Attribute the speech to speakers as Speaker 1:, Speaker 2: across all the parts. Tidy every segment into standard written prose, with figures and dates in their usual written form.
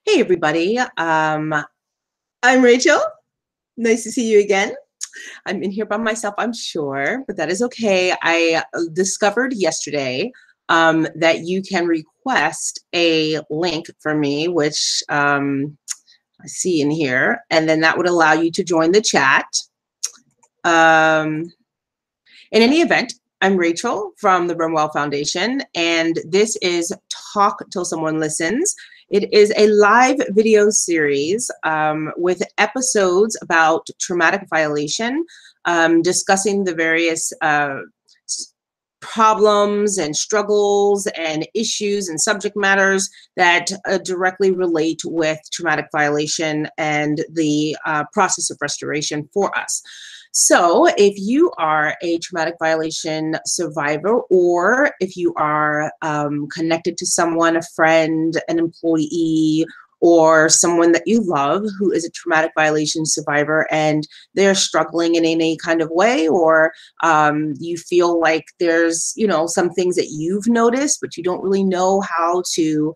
Speaker 1: Hey, everybody. I'm Rachel. Nice to see you again. I'm in here by myself, I'm sure, but that is okay. I discovered yesterday that you can request a link for me, which I see in here, and then that would allow you to join the chat. In any event, I'm Rachel from the REMwell Foundation, and this is Talk Till Someone Listens. It is a live video series with episodes about traumatic violation, discussing the various problems and struggles and issues and subject matters that directly relate with traumatic violation and the process of restoration for us. So if you are a traumatic violation survivor, or if you are connected to someone, a friend, an employee, or someone that you love who is a traumatic violation survivor and they're struggling in any kind of way, or you feel like there's, some things that you've noticed, but you don't really know how to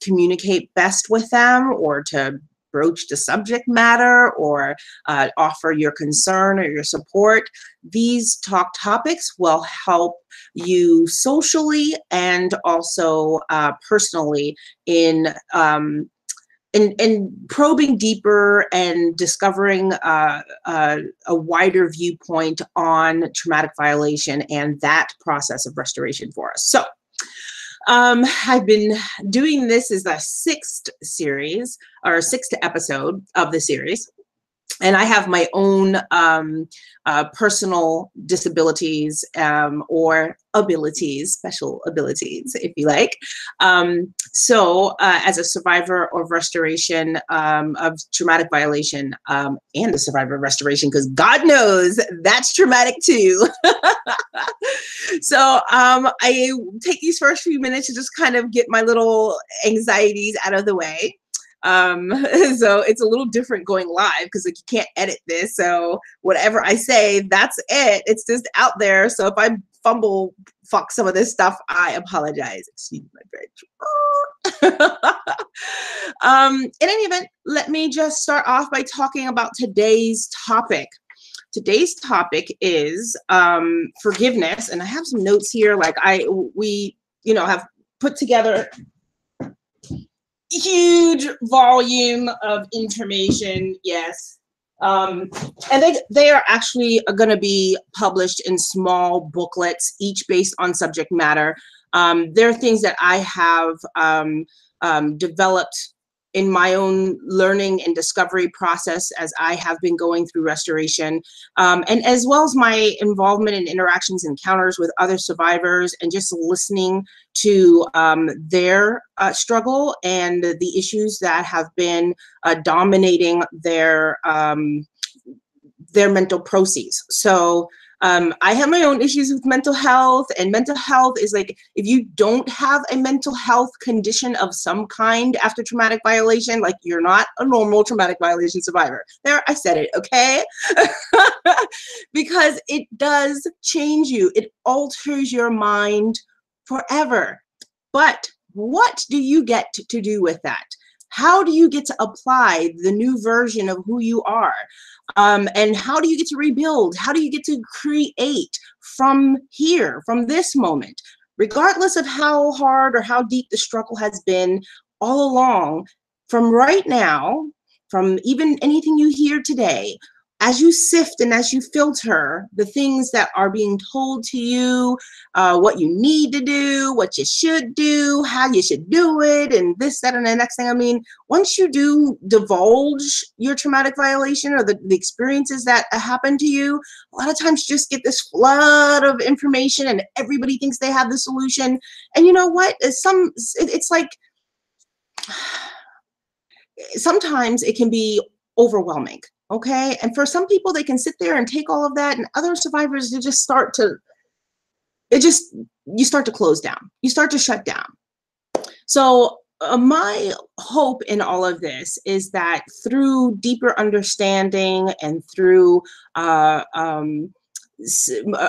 Speaker 1: communicate best with them, or to broach the subject matter, or offer your concern or your support, these topics will help you socially and also personally in probing deeper and discovering a wider viewpoint on traumatic violation and that process of restoration for us. So I've been doing this as the sixth episode of the series. And I have my own personal disabilities or abilities, special abilities, if you like. So as a survivor of restoration, of traumatic violation, and a survivor of restoration, because God knows that's traumatic too. So I take these first few minutes to just kind of get my little anxieties out of the way. So it's a little different going live because you can't edit this. So whatever I say, that's it. It's just out there. So if I fuck some of this stuff, I apologize. Excuse my French. In any event, let me just start off by talking about today's topic. Today's topic is forgiveness, and I have some notes here. Like we have put together huge volume of information, yes. And they are actually going to be published in small booklets, each based on subject matter. There are things that I have developed in my own learning and discovery process as I have been going through restoration, and as well as my involvement in interactions, encounters with other survivors, and just listening to their struggle and the issues that have been dominating their mental processes. So I have my own issues with mental health, and mental health is like, if you don't have a mental health condition of some kind after traumatic violation, like you're not a normal traumatic violation survivor. There, I said it, okay? Because it does change you. It alters your mind forever. But what do you get to do with that? How do you get to apply the new version of who you are? And how do you get to rebuild? How do you get to create from here, from this moment? Regardless of how hard or how deep the struggle has been all along, from right now, from even anything you hear today, as you sift and as you filter the things that are being told to you, what you need to do, what you should do, how you should do it, and this, that, and the next thing. I mean, once you do divulge your traumatic violation or the experiences that happen to you, a lot of times you just get this flood of information and everybody thinks they have the solution. And you know what? It's like, sometimes it can be overwhelming. Okay. And for some people, they can sit there and take all of that, and other survivors, you start to close down. You start to shut down. So my hope in all of this is that through deeper understanding and through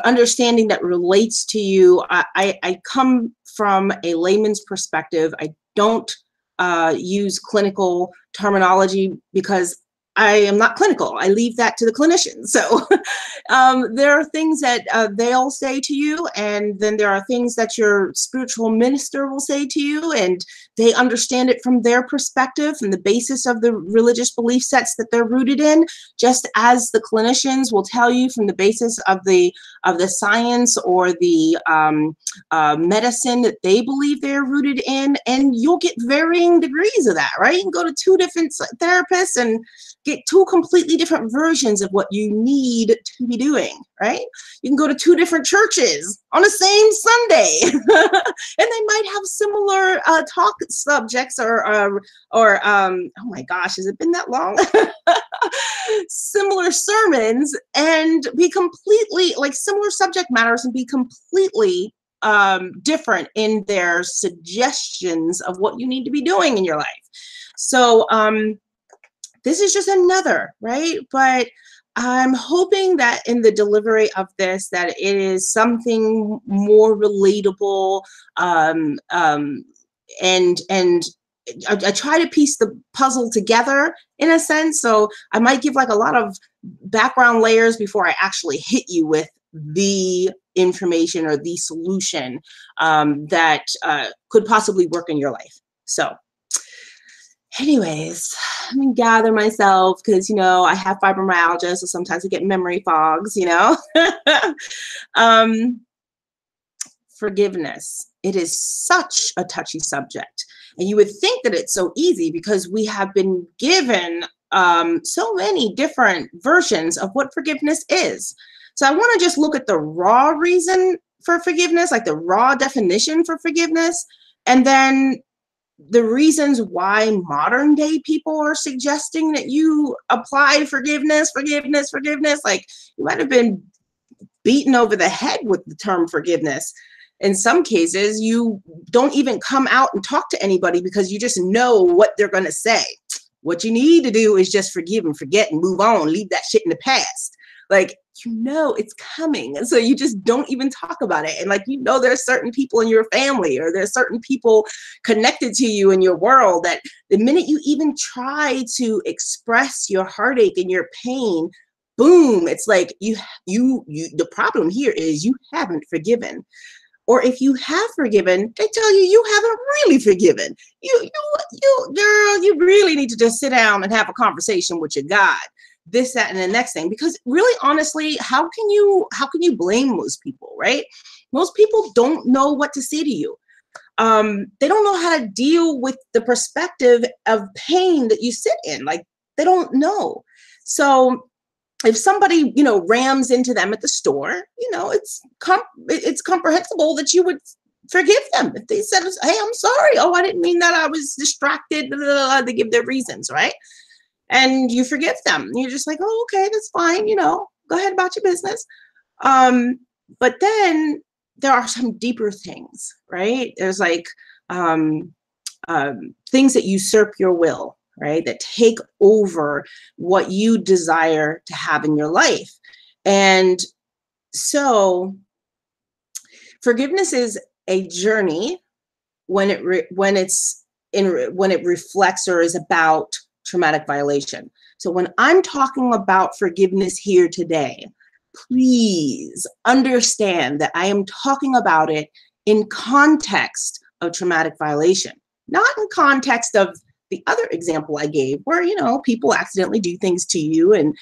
Speaker 1: understanding that relates to you, I come from a layman's perspective. I don't use clinical terminology because I am not clinical. I leave that to the clinicians. So there are things that they'll say to you, and then there are things that your spiritual minister will say to you, and they understand it from their perspective and the basis of the religious belief sets that they're rooted in, just as the clinicians will tell you from the basis of the science or the medicine that they believe they're rooted in, and you'll get varying degrees of that, right? You can go to 2 different therapists and get 2 completely different versions of what you need to be doing, right? You can go to 2 different churches on the same Sunday, and they might have similar talk subjects or oh my gosh, has it been that long? Similar sermons, and be completely, like, similar subject matters and be completely different in their suggestions of what you need to be doing in your life. So this is just another, right? But I'm hoping that in the delivery of this, that it is something more relatable, and I try to piece the puzzle together in a sense. So I might give like a lot of background layers before I actually hit you with the information or the solution that could possibly work in your life. So anyways, let me gather myself because, you know, I have fibromyalgia, so sometimes I get memory fogs, you know. Forgiveness. It is such a touchy subject. And you would think that it's so easy because we have been given so many different versions of what forgiveness is. So I want to just look at the raw reason for forgiveness, like the raw definition for forgiveness, and then the reasons why modern day people are suggesting that you apply forgiveness. Like, you might have been beaten over the head with the term forgiveness. In some cases, you don't even come out and talk to anybody because you just know what they're going to say. What you need to do is just forgive and forget and move on, leave that shit in the past. Like, you know it's coming, and so you just don't even talk about it. And like, you know, there's certain people in your family or there's certain people connected to you in your world that the minute you even try to express your heartache and your pain, boom, it's like you the problem here is you haven't forgiven. Or if you have forgiven, they tell you you haven't really forgiven. You girl, you really need to just sit down and have a conversation with your God. This, that, and the next thing. Because really, honestly, how can you blame most people, right? Most people don't know what to say to you. They don't know how to deal with the perspective of pain that you sit in. Like, they don't know. So if somebody, you know, rams into them at the store, you know, it's comprehensible that you would forgive them. If they said, hey, I'm sorry. Oh, I didn't mean that. I was distracted. Blah, blah, blah. They give their reasons, right? And you forgive them. You're just like, oh, okay, that's fine. You know, go ahead about your business. But then there are some deeper things, right? There's like things that usurp your will, right? That take over what you desire to have in your life. And so forgiveness is a journey when it reflects or is about traumatic violation. So when I'm talking about forgiveness here today, please understand that I am talking about it in context of traumatic violation, not in context of the other example I gave where, you know, people accidentally do things to you and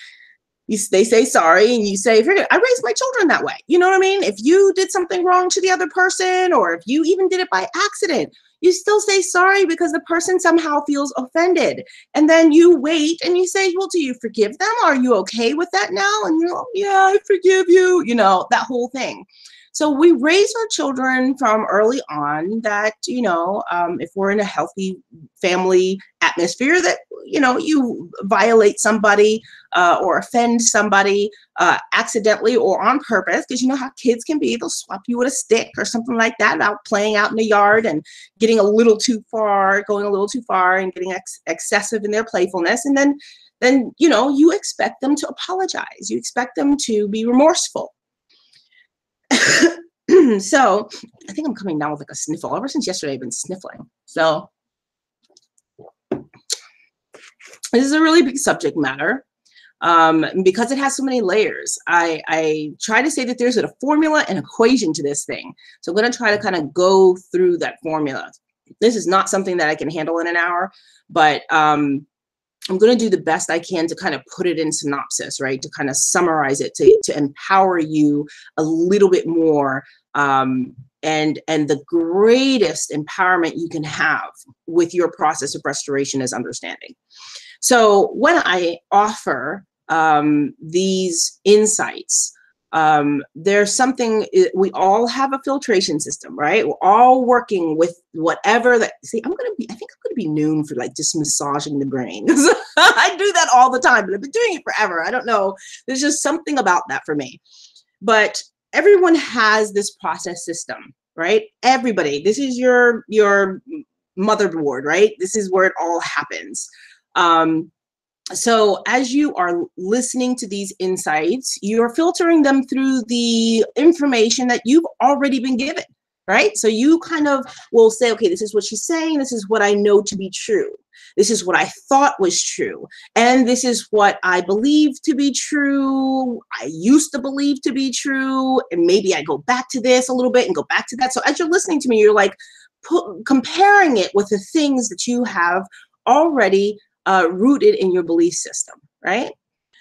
Speaker 1: they say sorry and you say, forget. I raised my children that way. You know what I mean? If you did something wrong to the other person, or if you even did it by accident, you still say sorry because the person somehow feels offended. And then you wait and you say, well, do you forgive them? Are you okay with that now? And you're like, yeah, I forgive you. You know, that whole thing. So we raise our children from early on that, you know, if we're in a healthy family atmosphere, that, you know, you violate somebody or offend somebody accidentally or on purpose, because you know how kids can be. They'll swap you with a stick or something like that out playing out in the yard and getting going a little too far and getting excessive in their playfulness. And then, you know, you expect them to apologize. You expect them to be remorseful. So I think I'm coming down with like a sniffle. Ever since yesterday, I've been sniffling. So This is a really big subject matter. Because it has so many layers, I try to say that there's a formula and equation to this thing. So I'm going to try to kind of go through that formula. This is not something that I can handle in an hour, but I'm going to do the best I can to kind of put it in synopsis, right? To kind of summarize it, to empower you a little bit more. And the greatest empowerment you can have with your process of restoration is understanding. So when I offer these insights, there's something, we all have a filtration system, right? We're all working with whatever that, see, I think I'm going to be known for like just massaging the brain. I do that all the time, but I've been doing it forever. I don't know. There's just something about that for me. But everyone has this process system, right? Everybody, this is your motherboard, right? This is where it all happens. So as you are listening to these insights, you're filtering them through the information that you've already been given, right? So you kind of will say, okay, this is what she's saying. This is what I know to be true. This is what I thought was true. And this is what I believe to be true. I used to believe to be true. And maybe I go back to this a little bit and go back to that. So as you're listening to me, you're like comparing it with the things that you have already rooted in your belief system, right?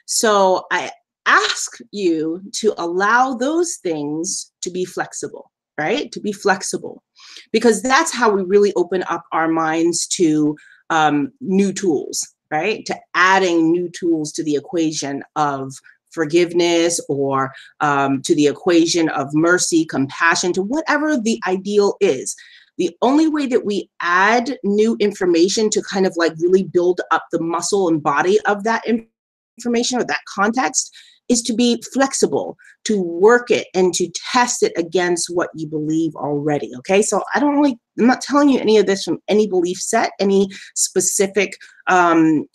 Speaker 1: So I ask you to allow those things to be flexible, right? To be flexible, because that's how we really open up our minds to new tools, right? To adding new tools to the equation of forgiveness, or to the equation of mercy, compassion, to whatever the ideal is. The only way that we add new information to kind of like really build up the muscle and body of that information or that context is to be flexible, to work it and to test it against what you believe already. Okay, so I'm not telling you any of this from any belief set, any specific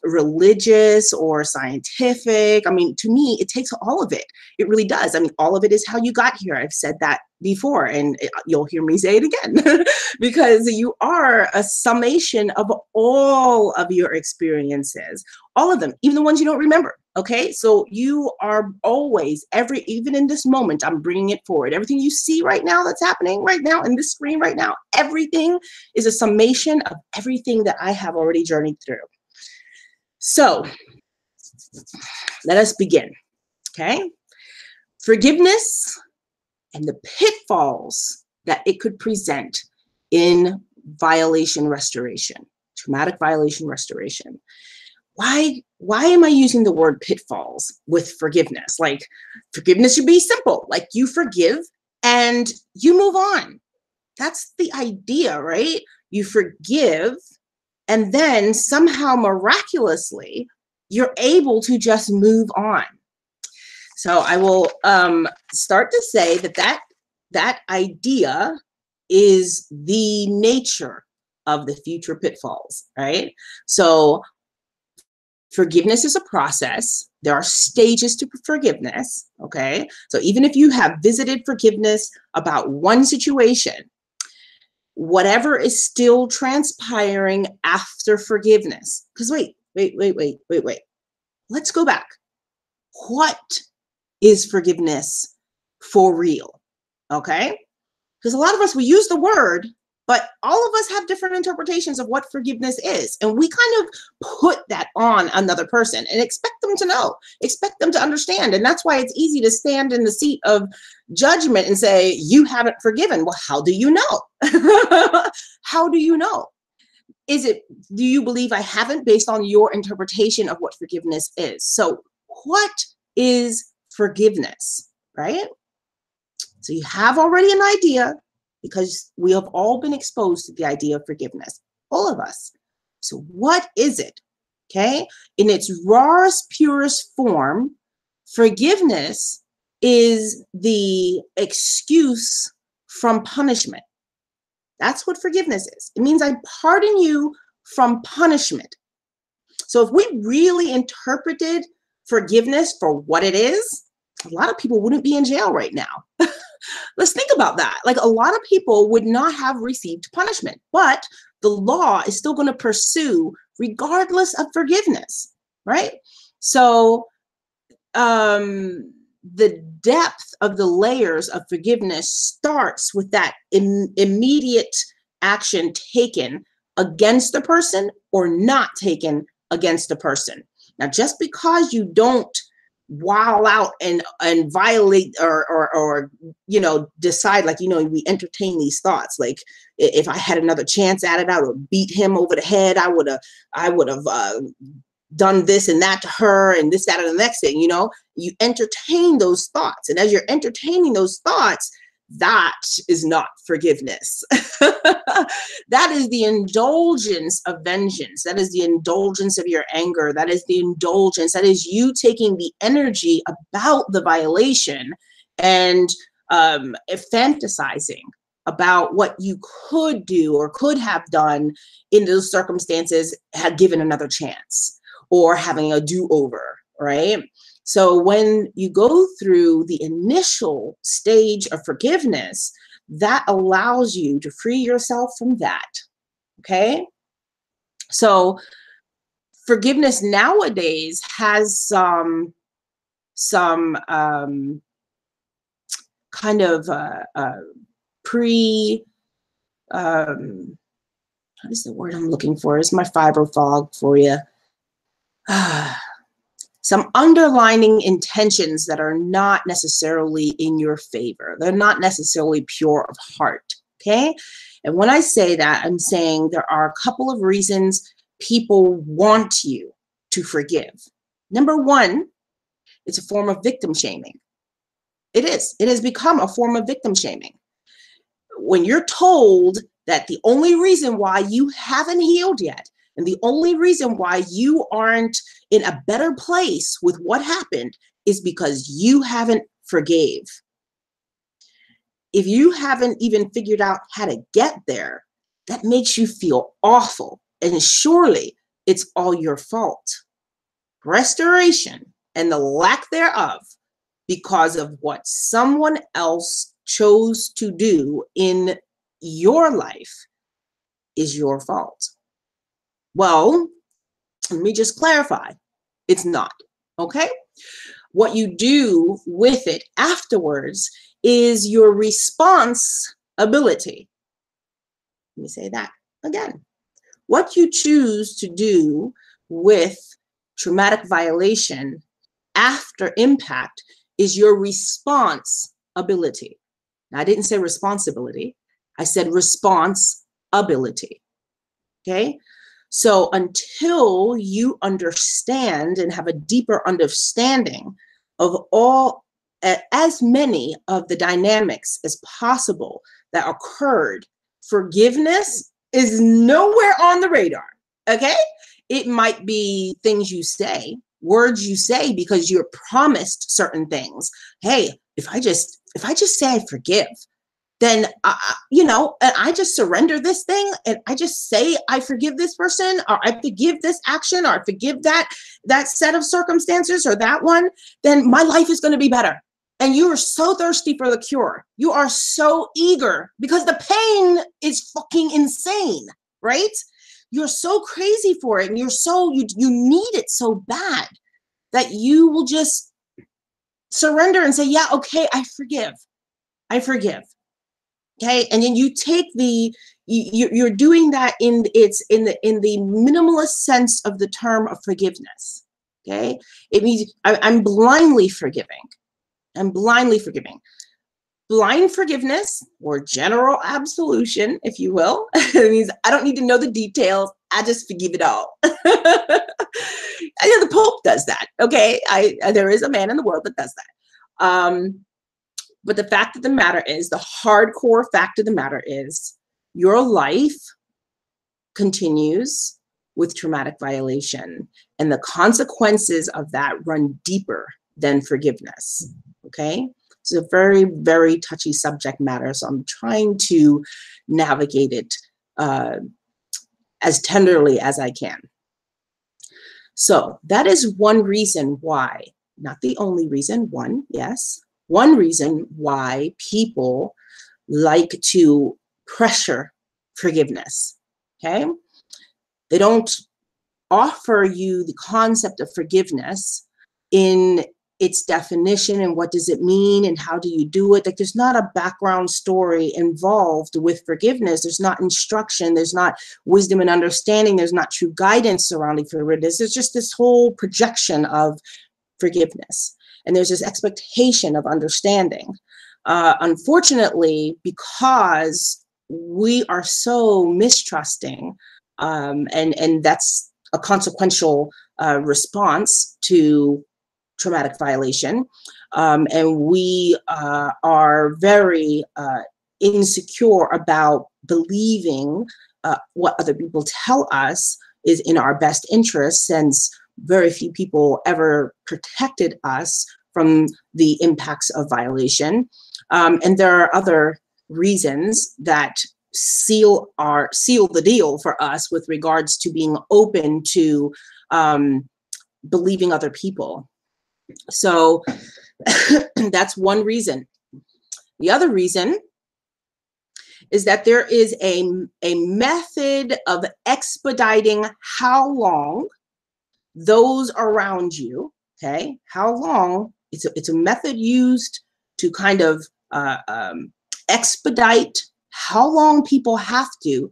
Speaker 1: religious or scientific. I mean, to me, it takes all of it. It really does. I mean, all of it is how you got here. I've said that before, and you'll hear me say it again, because you are a summation of all of your experiences, all of them, even the ones you don't remember. Okay, so you are always, even in this moment, I'm bringing it forward. Everything you see right now that's happening right now in this screen right now, everything is a summation of everything that I have already journeyed through. So let us begin, okay? Forgiveness and the pitfalls that it could present in violation restoration, traumatic violation restoration. Why am I using the word pitfalls with forgiveness? Like, forgiveness should be simple. Like, you forgive and you move on. That's the idea, right? You forgive, and then somehow miraculously, you're able to just move on. So I will start to say that idea is the nature of the future pitfalls, right? So forgiveness is a process. There are stages to forgiveness, okay? So even if you have visited forgiveness about one situation, whatever is still transpiring after forgiveness, because wait. Let's go back. What is forgiveness for real? Okay? Because a lot of us, we use the word, but all of us have different interpretations of what forgiveness is. And we kind of put that on another person and expect them to know, expect them to understand. And that's why it's easy to stand in the seat of judgment and say, you haven't forgiven. Well, how do you know? How do you know? Do you believe I haven't based on your interpretation of what forgiveness is? So what is forgiveness, right? So you have already an idea, because we have all been exposed to the idea of forgiveness, all of us. So what is it? Okay, in its rawest, purest form, forgiveness is the excuse from punishment. That's what forgiveness is. It means I pardon you from punishment. So if we really interpreted forgiveness for what it is, a lot of people wouldn't be in jail right now. Let's think about that. Like, a lot of people would not have received punishment, but the law is still going to pursue regardless of forgiveness, right? So the depth of the layers of forgiveness starts with that immediate action taken against the person or not taken against the person. Now, just because you don't wow out and violate or decide, like, we entertain these thoughts, like, if I had another chance at it, I would beat him over the head. I would have done this and that to her and this, that, and the next thing. You entertain those thoughts, and as you're entertaining those thoughts, that is not forgiveness. That is the indulgence of vengeance. That is the indulgence of your anger. That is the indulgence. That is you taking the energy about the violation and fantasizing about what you could do or could have done in those circumstances had given another chance, or having a do-over, right? So when you go through the initial stage of forgiveness, that allows you to free yourself from that, okay? So forgiveness nowadays has some kind of what is the word I'm looking for? Is my fibro fog for you? Some underlining intentions that are not necessarily in your favor. They're not necessarily pure of heart, okay? And when I say that, I'm saying there are a couple of reasons people want you to forgive. Number one, it's a form of victim shaming. It is. It has become a form of victim shaming. When you're told that the only reason why you haven't healed yet, and the only reason why you aren't in a better place with what happened, is because you haven't forgave. If you haven't even figured out how to get there, that makes you feel awful. And surely it's all your fault. Restoration and the lack thereof, because of what someone else chose to do in your life, is your fault. Well, let me just clarify. It's not, okay? What you do with it afterwards is your responsibility. Let me say that again. What you choose to do with traumatic violation after impact is your responsibility. Now, I didn't say responsibility. I said responsibility, okay? So until you understand and have a deeper understanding of as many of the dynamics as possible that occurred, forgiveness is nowhere on the radar, okay? It might be things you say, words you say because you're promised certain things. Hey, if I just say I forgive, then, and I just surrender this thing, and I just say I forgive this person, or I forgive this action, or I forgive that set of circumstances, or that one, then my life is going to be better. And you are so thirsty for the cure. You are so eager because the pain is fucking insane, right? You're so crazy for it, and you need it so bad that you will just surrender and say, yeah, okay, I forgive. Okay, and then you take you're doing that in the minimalist sense of the term of forgiveness. Okay, it means I'm blindly forgiving. I'm blindly forgiving. Blind forgiveness, or general absolution, if you will, it means I don't need to know the details. I just forgive it all. The Pope does that. Okay, there is a man in the world that does that. But the fact of the matter is, the hardcore fact of the matter is, your life continues with traumatic violation, and the consequences of that run deeper than forgiveness, okay? It's a very, very touchy subject matter, so I'm trying to navigate it as tenderly as I can. So that is one reason why, not the only reason, one, yes, one reason why people like to pressure forgiveness, okay? They don't offer you the concept of forgiveness in its definition and what does it mean and how do you do it. Like, there's not a background story involved with forgiveness. There's not instruction. There's not wisdom and understanding. There's not true guidance surrounding forgiveness. There's just this whole projection of forgiveness. And there's this expectation of understanding. Unfortunately, because we are so mistrusting, and that's a consequential response to traumatic violation, and we are very insecure about believing what other people tell us is in our best interest, since very few people ever protected us from the impacts of violation. And there are other reasons that seal the deal for us with regards to being open to believing other people. So that's one reason. The other reason is that there is a method of expediting how long those around you, okay, how long, it's a method used to kind of expedite how long people have to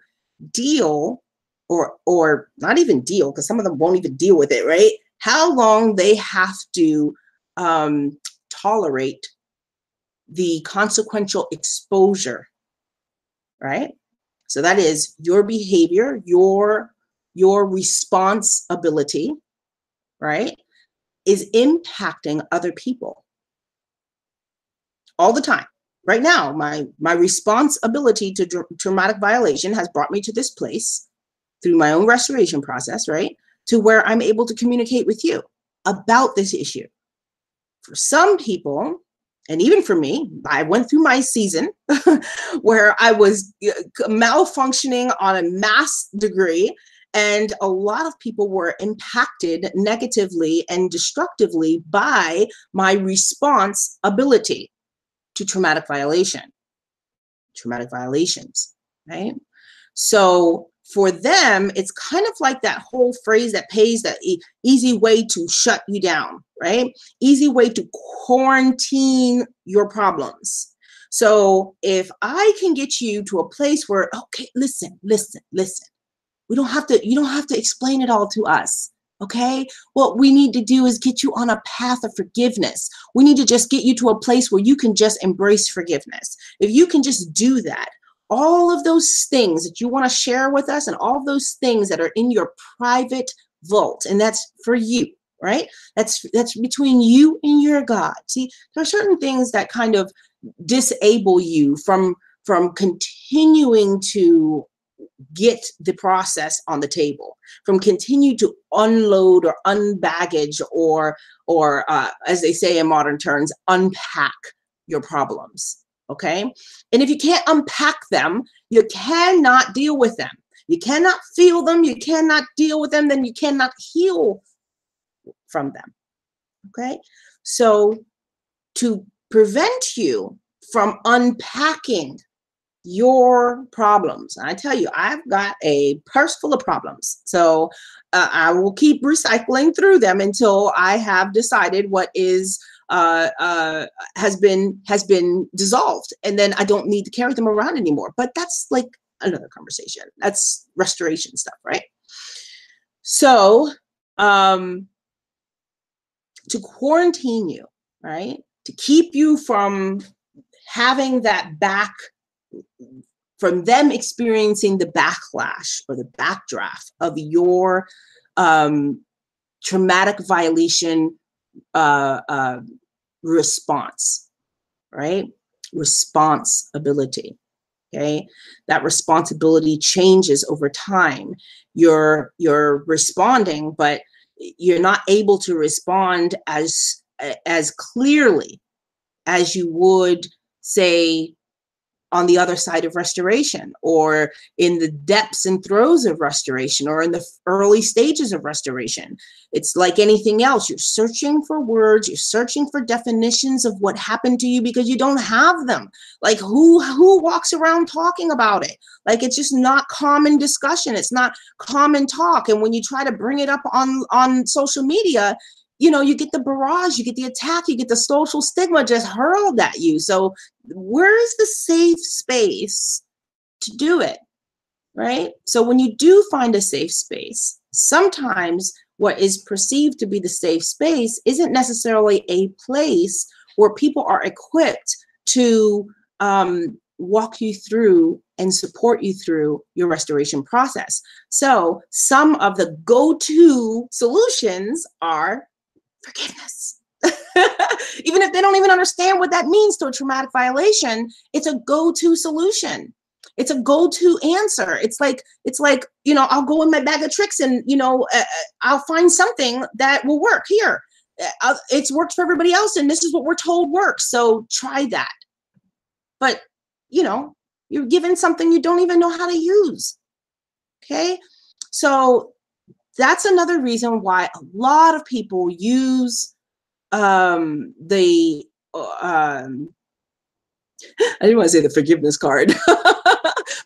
Speaker 1: deal, or not even deal, because some of them won't even deal with it, right? How long they have to tolerate the consequential exposure, right? So that is your behavior, your responsibility, right, is impacting other people all the time. Right now, my responsibility to traumatic violation has brought me to this place through my own restoration process, right, to where I'm able to communicate with you about this issue. For some people, and even for me, I went through my season where I was malfunctioning on a mass degree, and a lot of people were impacted negatively and destructively by my responsibility to traumatic violations, right? So for them, it's kind of like that whole phrase that pays that easy way to shut you down, right? Easy way to quarantine your problems. So if I can get you to a place where, okay, listen, you don't have to explain it all to us. Okay, what we need to do is get you on a path of forgiveness. We need to just get you to a place where you can just embrace forgiveness. If you can just do that, all of those things that you want to share with us and all those things that are in your private vault, and that's for you, right? That's between you and your God. See, there are certain things that kind of disable you from continuing to get the process on the table, from continue to unload or unbaggage or as they say in modern terms, unpack your problems. Okay, and if you can't unpack them, you cannot deal with them. You cannot feel them. You cannot deal with them. Then you cannot heal from them. Okay, so to prevent you from unpacking your problems, I tell you, I've got a purse full of problems. So I will keep recycling through them until I have decided what is has been dissolved, and then I don't need to carry them around anymore. But that's like another conversation. That's restoration stuff, right? So to quarantine you, right, to keep you from having that from them experiencing the backlash or the backdraft of your traumatic violation response, right? Responsibility, okay? That responsibility changes over time. You're responding, but you're not able to respond as clearly as you would, say, on the other side of restoration, or in the depths and throes of restoration, or in the early stages of restoration. It's like anything else. You're searching for words, you're searching for definitions of what happened to you because you don't have them. Like who walks around talking about it? Like, it's just not common discussion. It's not common talk. And when you try to bring it up on social media, you know, you get the barrage, you get the attack, you get the social stigma just hurled at you. So where is the safe space to do it, right? So when you do find a safe space, sometimes what is perceived to be the safe space isn't necessarily a place where people are equipped to walk you through and support you through your restoration process. So some of the go-to solutions are forgiveness. Even if they don't even understand what that means to a traumatic violation, it's a go-to solution. It's a go-to answer. It's like, you know, I'll go in my bag of tricks and, you know, I'll find something that will work here. It's worked for everybody else, and this is what we're told works. So try that. But, you know, you're given something you don't even know how to use. Okay. So that's another reason why a lot of people use I didn't want to say the forgiveness card, but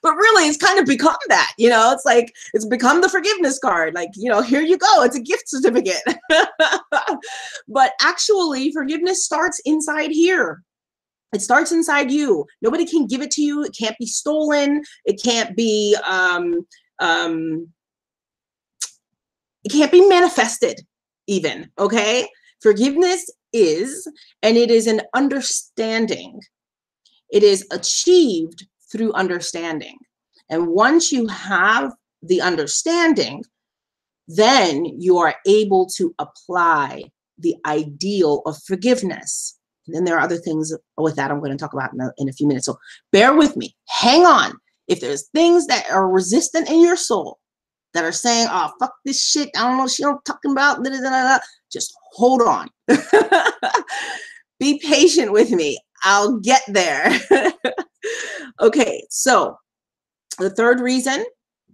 Speaker 1: really it's kind of become that, you know, it's like, it's become the forgiveness card. Like, you know, here you go, it's a gift certificate. But actually it starts inside here. It starts inside you. Nobody can give it to you. It can't be stolen. It can't be, it can't be manifested even, okay? Forgiveness is, and it is an understanding. It is achieved through understanding. And once you have the understanding, then you are able to apply the ideal of forgiveness. And then there are other things with that I'm going to talk about in a few minutes. So bear with me. Hang on. If there's things that are resistant in your soul, that are saying, oh, fuck this shit, I don't know what you're talking about, da, da, da, da. Just hold on. Be patient with me. I'll get there. Okay, so the third reason,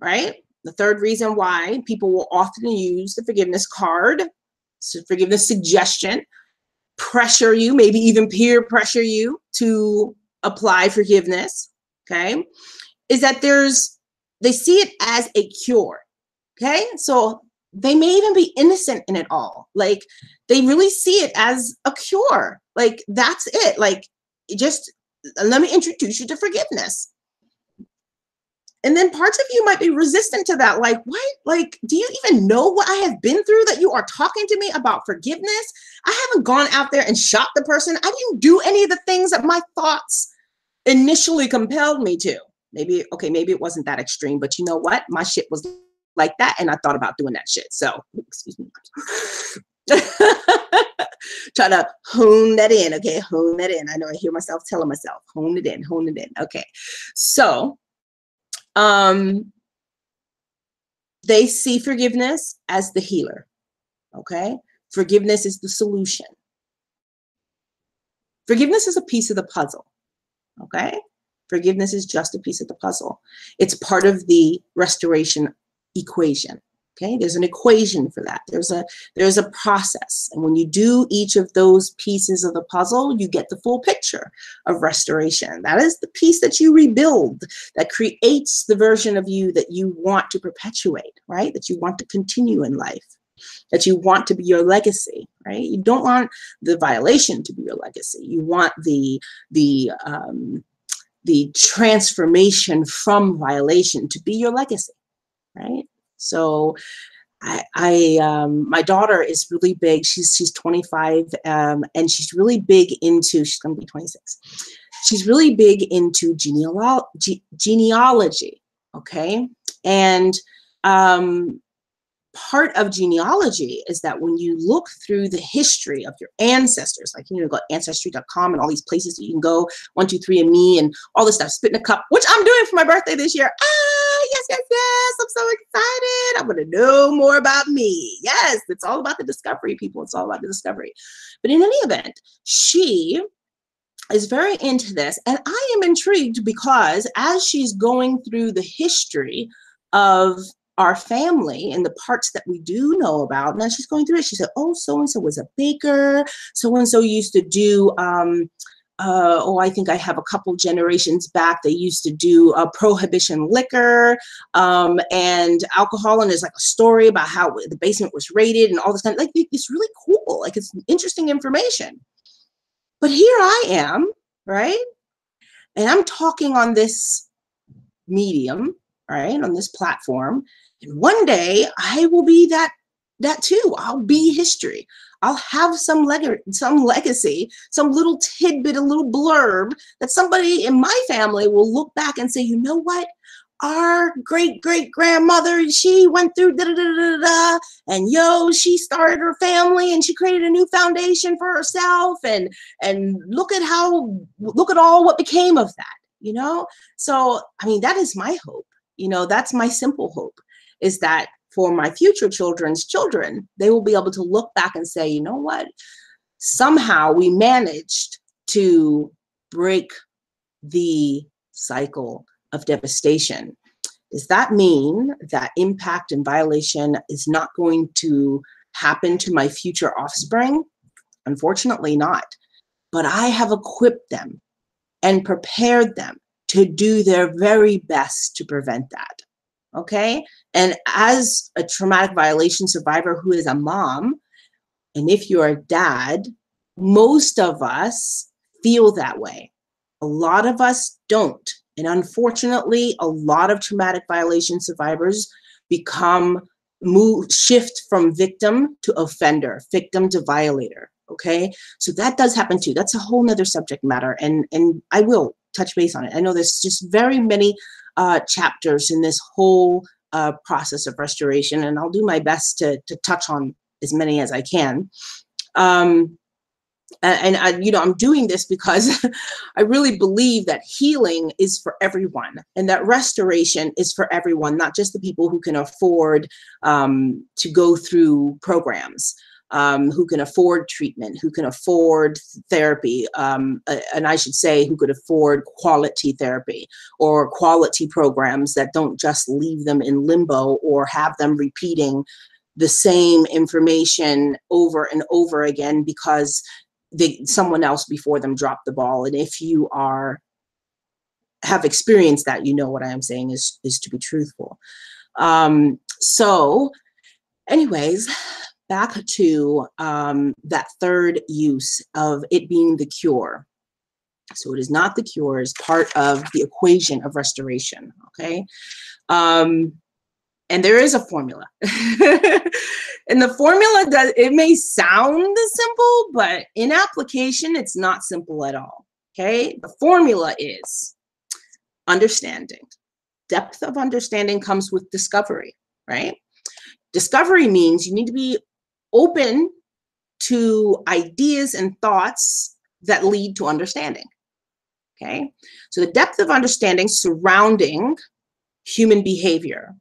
Speaker 1: right? The third reason why people will often use the forgiveness card, so forgiveness suggestion, pressure you, maybe even peer pressure you to apply forgiveness, okay, is that they see it as a cure. Okay, so they may even be innocent in it all. Like, they really see it as a cure. Like, that's it. Like, just let me introduce you to forgiveness. And then parts of you might be resistant to that. Like, what? Like, do you even know what I have been through that you are talking to me about forgiveness? I haven't gone out there and shot the person. I didn't do any of the things that my thoughts initially compelled me to. Maybe, okay, maybe it wasn't that extreme, but you know what? My shit was like that, and I thought about doing that shit. So, excuse me. Try to hone that in, okay? Hone that in. I know I hear myself telling myself, hone it in, hone it in. Okay. So, they see forgiveness as the healer, okay? Forgiveness is the solution. Forgiveness is a piece of the puzzle, okay? Forgiveness is just a piece of the puzzle. It's part of the restoration equation. Okay, there's an equation for that. There's a process, and when you do each of those pieces of the puzzle, you get the full picture of restoration. That is the piece that you rebuild, that creates the version of you that you want to perpetuate, right? That you want to continue in life, that you want to be your legacy, right? You don't want the violation to be your legacy. You want the transformation from violation to be your legacy, right? So my daughter is really big. She's 25, and she's really big into, she's going to be 26. She's really big into genealogy. Okay. And, part of genealogy is that when you look through the history of your ancestors, like, you know, go ancestry.com and all these places that you can go, 123andMe and all this stuff, spit in a cup, which I'm doing for my birthday this year. Yes, yes, yes. I'm so excited. I want to know more about me. Yes, it's all about the discovery, people. It's all about the discovery. But in any event, she is very into this. And I am intrigued because as she's going through the history of our family and the parts that we do know about, and as she's going through it, she said, oh, so-and-so was a baker. So-and-so used to do, I think I have a couple generations back, they used to do prohibition liquor and alcohol. And there's like a story about how the basement was raided and all this kind of, like, it's really cool. Like, it's interesting information. But here I am, right? And I'm talking on this medium, right? On this platform. And one day I will be that too. I'll be history. I'll have some legacy, some little tidbit, a little blurb that somebody in my family will look back and say, you know what? Our great-great-grandmother, she went through da-da-da-da-da, and she started her family and she created a new foundation for herself, and look at all what became of that, So, I mean, that is my hope, that's my simple hope, is that for my future children's children, they will be able to look back and say, you know what? Somehow we managed to break the cycle of devastation. Does that mean that impact and violation is not going to happen to my future offspring? Unfortunately not. But I have equipped them and prepared them to do their very best to prevent that. Okay? And as a traumatic violation survivor who is a mom, and if you're a dad, most of us feel that way. A lot of us don't. And unfortunately, a lot of traumatic violation survivors shift from victim to offender, victim to violator. Okay, so that does happen too. That's a whole nother subject matter, and I will touch base on it. I know there's just very many chapters in this whole process of restoration, and I'll do my best to touch on as many as I can. And I'm doing this because I really believe that healing is for everyone, and that restoration is for everyone, not just the people who can afford to go through programs, who can afford treatment, who can afford therapy, and I should say who could afford quality therapy or quality programs that don't just leave them in limbo or have them repeating the same information over and over again because someone else before them dropped the ball. And if you have experienced that, you know what I am saying is to be truthful. So anyways, back to that third use of it being the cure. So it is not the cure, it's part of the equation of restoration, okay? And there is a formula. And the formula, it may sound simple, but in application, it's not simple at all, okay? The formula is understanding. Depth of understanding comes with discovery, right? Discovery means you need to be open to ideas and thoughts that lead to understanding, okay? So the depth of understanding surrounding human behavior,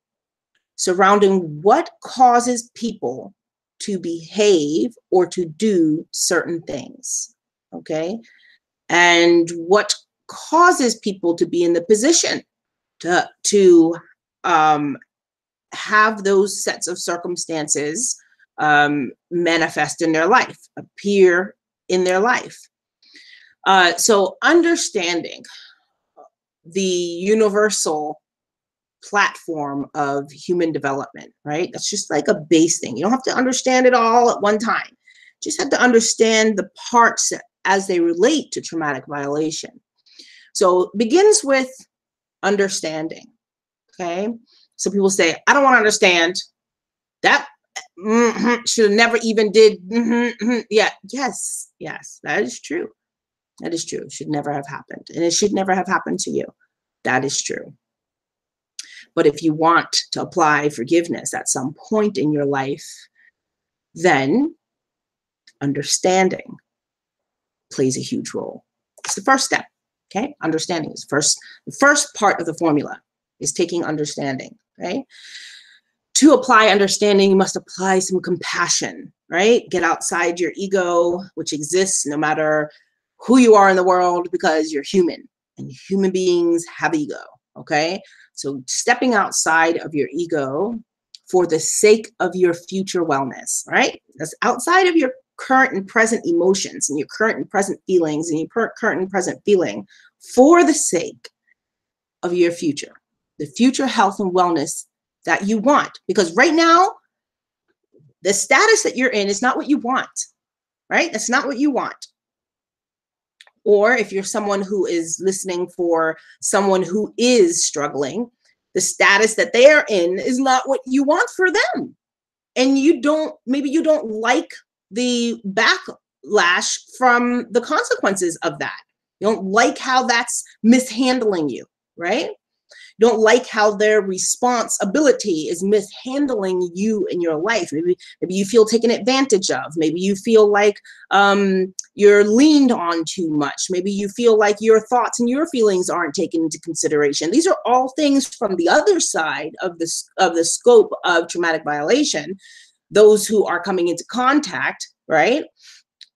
Speaker 1: surrounding what causes people to behave or to do certain things, okay? And what causes people to be in the position to have those sets of circumstances manifest in their life, appear in their life. So understanding the universal platform of human development, right? That's just like a base thing. You don't have to understand it all at one time. Just have to understand the parts as they relate to traumatic violation. So it begins with understanding, okay? So people say, I don't want to understand. That should have never even did. Yeah, yes, that is true. That is true. It should never have happened. And it should never have happened to you. That is true. But if you want to apply forgiveness at some point in your life, then understanding plays a huge role. It's the first step, okay? Understanding is the first part of the formula is taking understanding, okay? To apply understanding, you must apply some compassion, right? Get outside your ego, which exists no matter who you are in the world because you're human, and human beings have ego, okay? So stepping outside of your ego for the sake of your future wellness, right? That's outside of your current and present emotions and your current and present feelings and your current and present feeling, for the sake of your future, the future health and wellness that you want. Because right now, the status that you're in is not what you want, right? That's not what you want. Or if you're someone who is listening for someone who is struggling, the status that they are in is not what you want for them. And maybe you don't like the backlash from the consequences of that. You don't like how that's mishandling you, right? You don't like how their responsibility is mishandling you in your life. Maybe you feel taken advantage of. Maybe you feel like you're leaned on too much. Maybe you feel like your thoughts and your feelings aren't taken into consideration. These are all things from the other side of the scope of traumatic violation. Those who are coming into contact, right?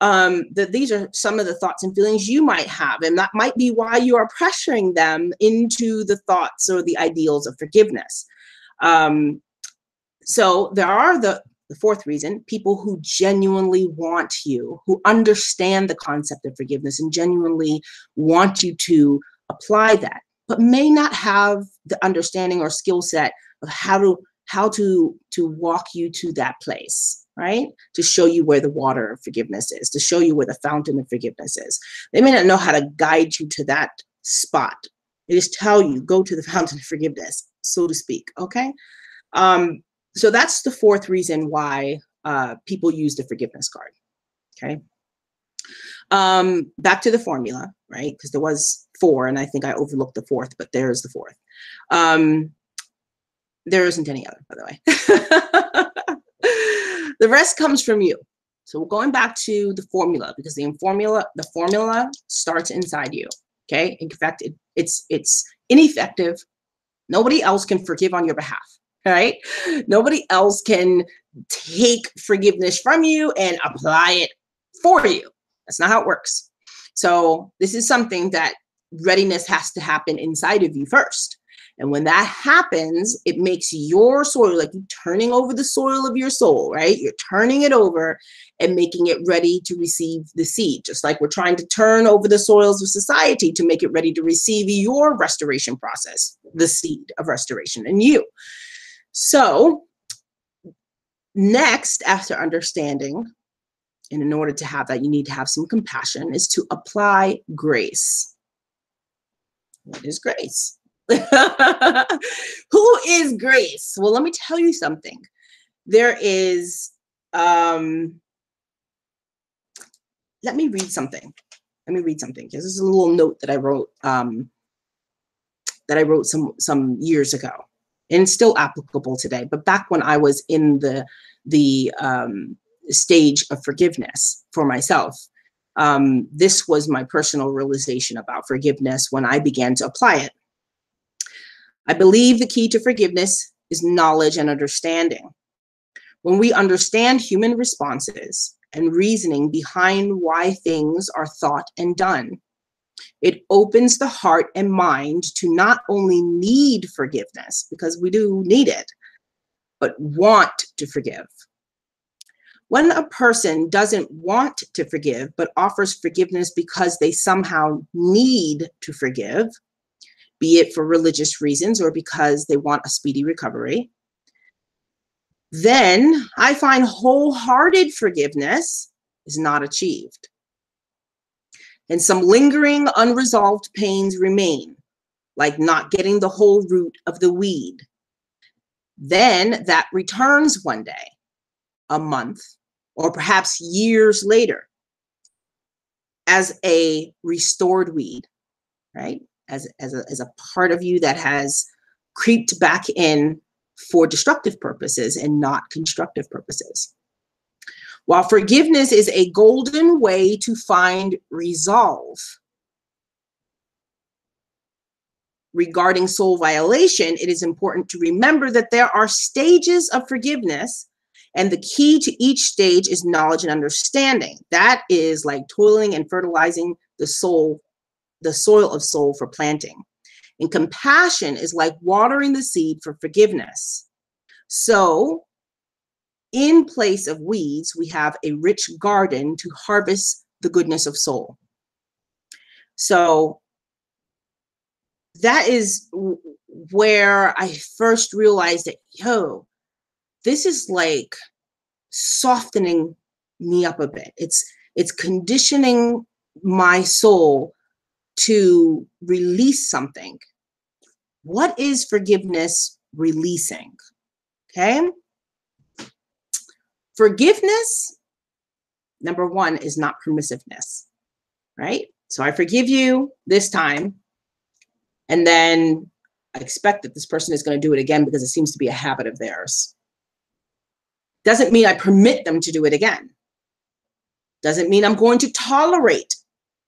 Speaker 1: These are some of the thoughts and feelings you might have, and that might be why you are pressuring them into the thoughts or the ideals of forgiveness. So there are the fourth reason, people who genuinely want you, who understand the concept of forgiveness and genuinely want you to apply that, but may not have the understanding or skill set of how to walk you to that place, right? To show you where the water of forgiveness is, to show you where the fountain of forgiveness is. They may not know how to guide you to that spot. They just tell you, go to the fountain of forgiveness, so to speak, okay? So that's the fourth reason why people use the forgiveness card, okay? Back to the formula, right? Because there was 4, and I think I overlooked the 4th, but there's the 4th. There isn't any other, by the way. The rest comes from you. So we're going back to the formula, because the formula starts inside you. Okay. In fact, it's ineffective. Nobody else can forgive on your behalf. Right? Nobody else can take forgiveness from you and apply it for you. That's not how it works. So this is something that readiness has to happen inside of you first. And when that happens, it makes your soil, like you're turning over the soil of your soul, right? You're turning it over and making it ready to receive the seed, just like we're trying to turn over the soils of society to make it ready to receive your restoration process, the seed of restoration in you. So next, after understanding, and in order to have that, you need to have some compassion, is to apply grace. What is grace? Who is grace? Well, let me tell you something. There is, let me read something. Because this is a little note that I wrote, some years ago, and it's still applicable today. But back when I was in the stage of forgiveness for myself, this was my personal realization about forgiveness when I began to apply it. I believe the key to forgiveness is knowledge and understanding. When we understand human responses and reasoning behind why things are thought and done, it opens the heart and mind to not only need forgiveness, because we do need it, but want to forgive. When a person doesn't want to forgive, but offers forgiveness because they somehow need to forgive, be it for religious reasons or because they want a speedy recovery, then I find wholehearted forgiveness is not achieved. And some lingering unresolved pains remain, like not getting the whole root of the weed. Then that returns one day, a month, or perhaps years later as a restored weed, right? As a part of you that has creeped back in for destructive purposes and not constructive purposes. While forgiveness is a golden way to find resolve regarding soul violation, it is important to remember that there are stages of forgiveness, and the key to each stage is knowledge and understanding. That is like toiling and fertilizing the soil of soul for planting. And compassion is like watering the seed for forgiveness. So in place of weeds, we have a rich garden to harvest the goodness of soul. So that is where I first realized that, yo, this is like softening me up a bit. It's conditioning my soul to release something. What is forgiveness releasing? Okay. Forgiveness, number one, is not permissiveness, right? So I forgive you this time, and then I expect that this person is going to do it again because it seems to be a habit of theirs. Doesn't mean I permit them to do it again. Doesn't mean I'm going to tolerate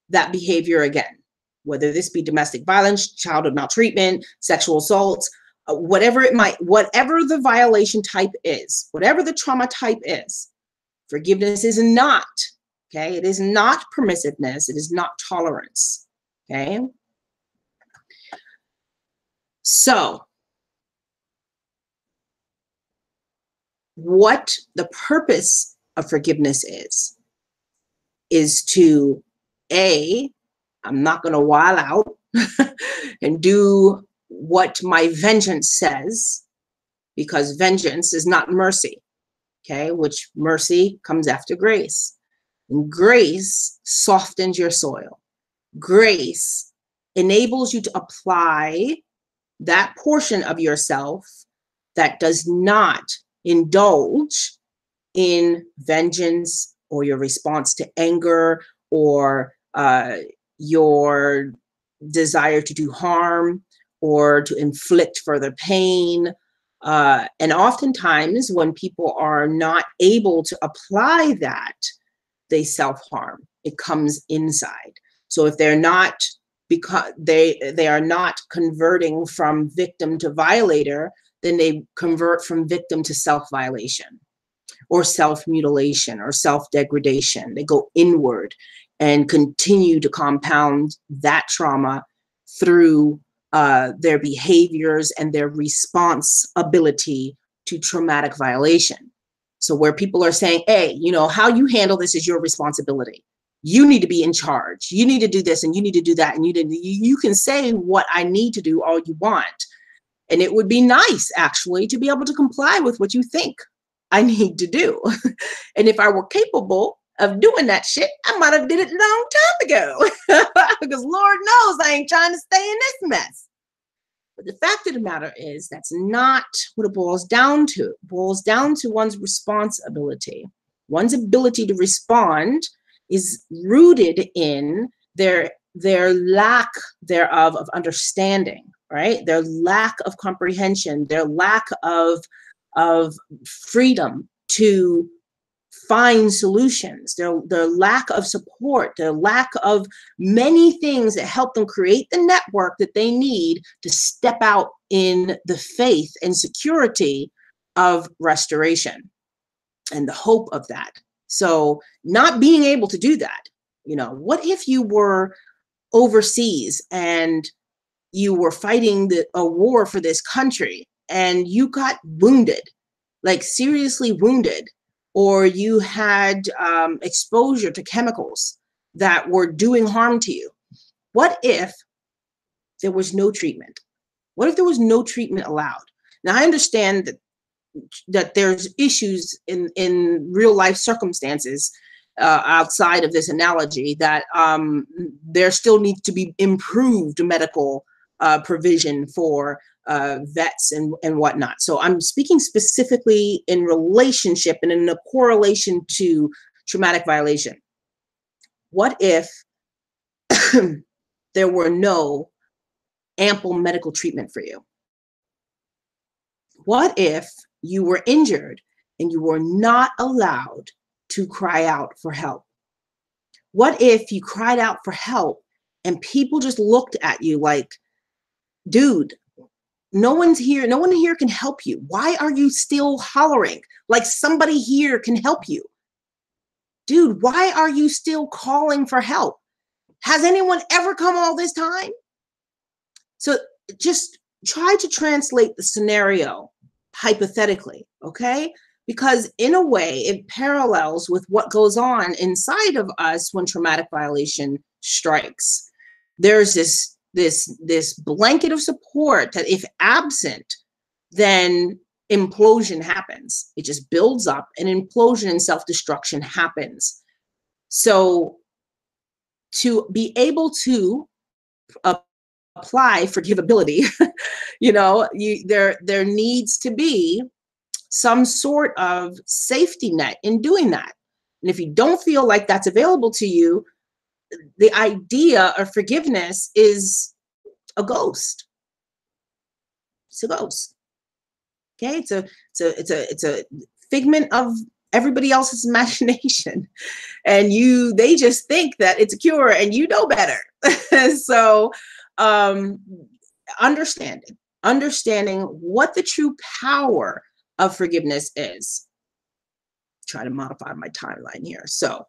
Speaker 1: that behavior again, whether this be domestic violence, childhood maltreatment, sexual assaults, whatever the violation type is, whatever the trauma type is. Forgiveness is not, okay? It is not permissiveness. It is not tolerance, okay? So what the purpose of forgiveness is to, I'm not going to wild out and do what my vengeance says, because vengeance is not mercy, okay? Which mercy comes after grace. And grace softens your soil. Grace enables you to apply that portion of yourself that does not indulge in vengeance or your response to anger or your desire to do harm or to inflict further pain. And oftentimes when people are not able to apply that, they self-harm. It comes inside. So if they're not, because they are not converting from victim to violator, then they convert from victim to self-violation or self-mutilation or self-degradation. They go inward and continue to compound that trauma through their behaviors and their responsibility to traumatic violation. So where people are saying, hey, you know, how you handle this is your responsibility. You need to be in charge. You need to do this and you need to do that. And you can say what I need to do all you want. And it would be nice, actually, to be able to comply with what you think I need to do. And if I were capable of doing that shit, I might have did it a long time ago. Because Lord knows I ain't trying to stay in this mess. But the fact of the matter is that's not what it boils down to. It boils down to one's responsibility. One's ability to respond is rooted in their lack thereof of understanding, right? Their lack of comprehension, their lack of freedom to find solutions, their lack of support, their lack of many things that help them create the network that they need to step out in the faith and security of restoration and the hope of that. So not being able to do that, you know, what if you were overseas and you were fighting a war for this country and you got wounded, like seriously wounded, or you had exposure to chemicals that were doing harm to you? What if there was no treatment? What if there was no treatment allowed? Now, I understand that there's issues in real life circumstances outside of this analogy that there still needs to be improved medical provision for vets and whatnot. So I'm speaking specifically in relationship and in a correlation to traumatic violation. What if there were no ample medical treatment for you? What if you were injured and you were not allowed to cry out for help? What if you cried out for help and people just looked at you like, dude, no one here can help you. Why are you still hollering? Like somebody here can help you. Dude, why are you still calling for help? Has anyone ever come all this time? So just try to translate the scenario hypothetically, okay? Because in a way, it parallels with what goes on inside of us when traumatic violation strikes. There's this blanket of support that if absent, then implosion happens. It just builds up, and implosion and self-destruction happens. So to be able to apply forgivability, there needs to be some sort of safety net in doing that. And if you don't feel like that's available to you, the idea of forgiveness is a ghost. It's a ghost. Okay, it's a figment of everybody else's imagination, and they just think that it's a cure, and you know better. So understanding what the true power of forgiveness is. Try to modify my timeline here. So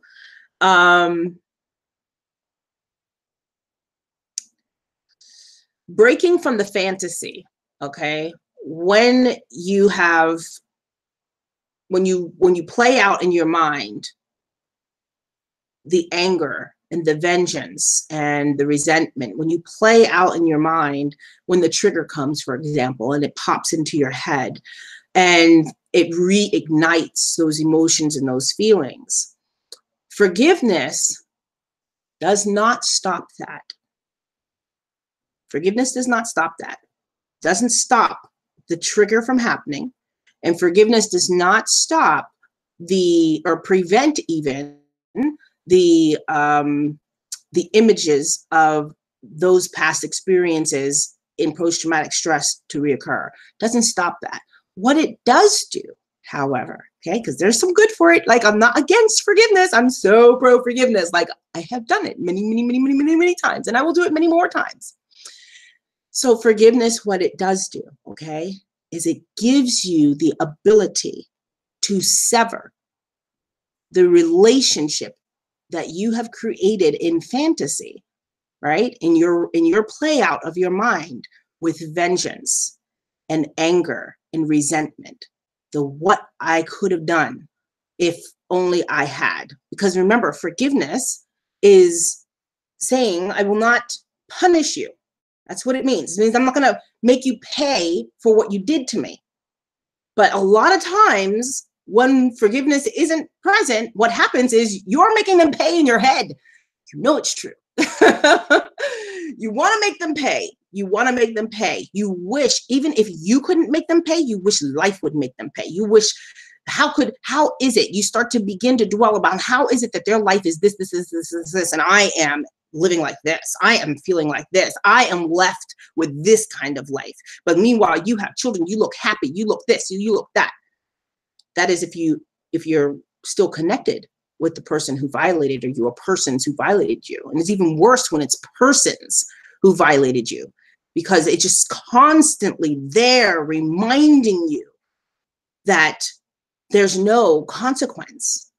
Speaker 1: breaking from the fantasy, okay? When you play out in your mind the anger and the vengeance and the resentment, when you play out in your mind when the trigger comes, for example, and it pops into your head and it reignites those emotions and those feelings, forgiveness does not stop that. Forgiveness does not stop that. Doesn't stop the trigger from happening, and forgiveness does not stop or prevent even the images of those past experiences in post-traumatic stress to reoccur. Doesn't stop that. What it does do, however, okay, because there's some good for it. Like, I'm not against forgiveness. I'm so pro forgiveness. Like, I have done it many times, and I will do it many more times. So forgiveness, what it does do, okay, is it gives you the ability to sever the relationship that you have created in fantasy, right? In your play out of your mind with vengeance and anger and resentment. The what I could have done if only I had. Because remember, forgiveness is saying, I will not punish you. That's what it means. It means I'm not going to make you pay for what you did to me. But a lot of times when forgiveness isn't present, what happens is you're making them pay in your head. You know it's true. You want to make them pay. You want to make them pay. You wish, even if you couldn't make them pay, you wish life would make them pay. You wish, how is it? You start to begin to dwell about how is it that their life is this, and I am living like this. I am feeling like this. I am left with this kind of life. But meanwhile, you have children, you look happy, you look this, you look that. That is if you're still connected with the person who violated you, or persons who violated you. And it's even worse when it's persons who violated you, because it's just constantly there reminding you that there's no consequence,